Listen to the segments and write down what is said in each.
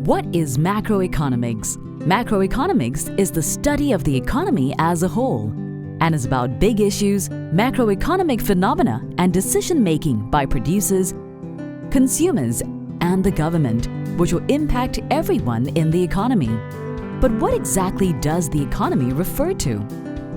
What is macroeconomics? Macroeconomics is the study of the economy as a whole and is about big issues, macroeconomic phenomena, and decision-making by producers, consumers, and the government, which will impact everyone in the economy. But what exactly does the economy refer to?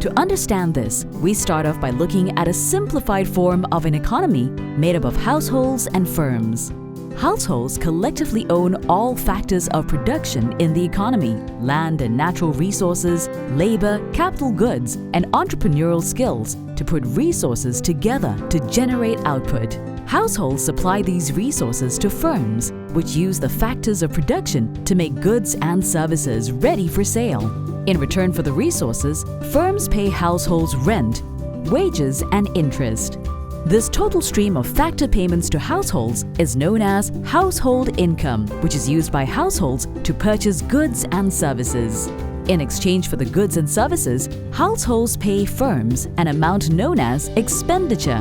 To understand this, we start off by looking at a simplified form of an economy made up of households and firms. Households collectively own all factors of production in the economy: land and natural resources, labor, capital goods, and entrepreneurial skills to put resources together to generate output. Households supply these resources to firms, which use the factors of production to make goods and services ready for sale. In return for the resources, firms pay households rent, wages, and interest. This total stream of factor payments to households is known as household income, which is used by households to purchase goods and services. In exchange for the goods and services, households pay firms an amount known as expenditure,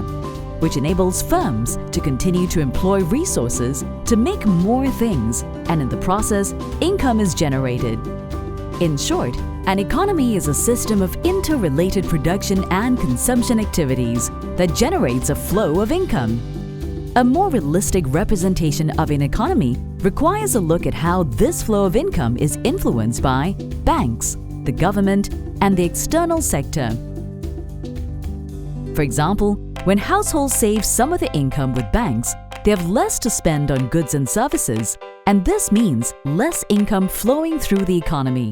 which enables firms to continue to employ resources to make more things, and in the process, income is generated. In short, an economy is a system of interrelated production and consumption activities that generates a flow of income. A more realistic representation of an economy requires a look at how this flow of income is influenced by banks, the government, and the external sector. For example, when households save some of their income with banks, they have less to spend on goods and services, and this means less income flowing through the economy.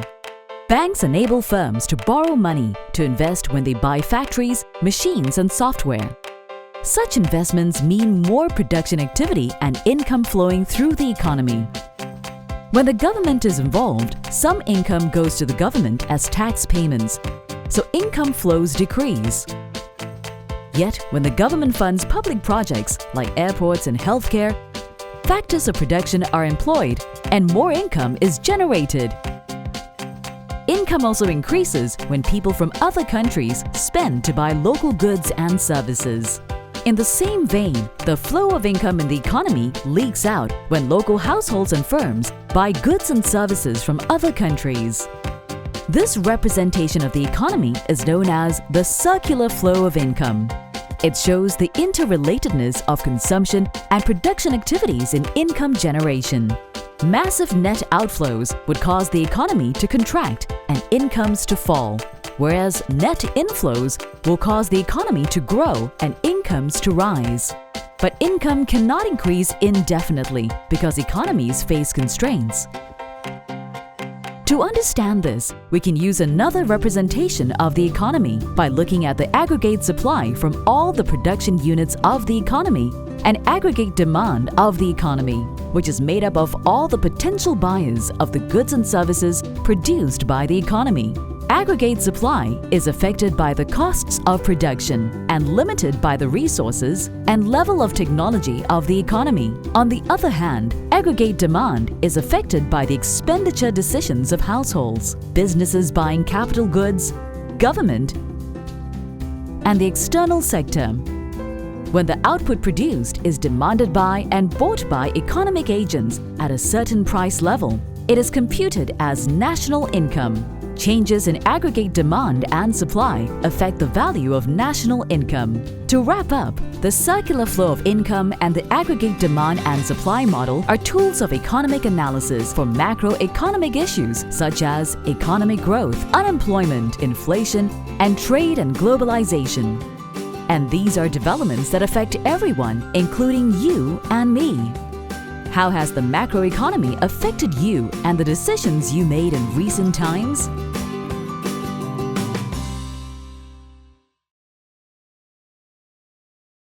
Banks enable firms to borrow money to invest when they buy factories, machines, and software. Such investments mean more production activity and income flowing through the economy. When the government is involved, some income goes to the government as tax payments, so income flows decrease. Yet, when the government funds public projects like airports and healthcare, factors of production are employed and more income is generated. Income also increases when people from other countries spend to buy local goods and services. In the same vein, the flow of income in the economy leaks out when local households and firms buy goods and services from other countries. This representation of the economy is known as the circular flow of income. It shows the interrelatedness of consumption and production activities in income generation. Massive net outflows would cause the economy to contract and incomes to fall, whereas net inflows will cause the economy to grow and incomes to rise. But income cannot increase indefinitely because economies face constraints. To understand this, we can use another representation of the economy by looking at the aggregate supply from all the production units of the economy and aggregate demand of the economy, which is made up of all the potential buyers of the goods and services produced by the economy. Aggregate supply is affected by the costs of production and limited by the resources and level of technology of the economy. On the other hand, aggregate demand is affected by the expenditure decisions of households, businesses buying capital goods, government, and the external sector. When the output produced is demanded by and bought by economic agents at a certain price level, it is computed as national income. Changes in aggregate demand and supply affect the value of national income. To wrap up, the circular flow of income and the aggregate demand and supply model are tools of economic analysis for macroeconomic issues such as economic growth, unemployment, inflation, and trade and globalization. And these are developments that affect everyone, including you and me. How has the macroeconomy affected you and the decisions you made in recent times?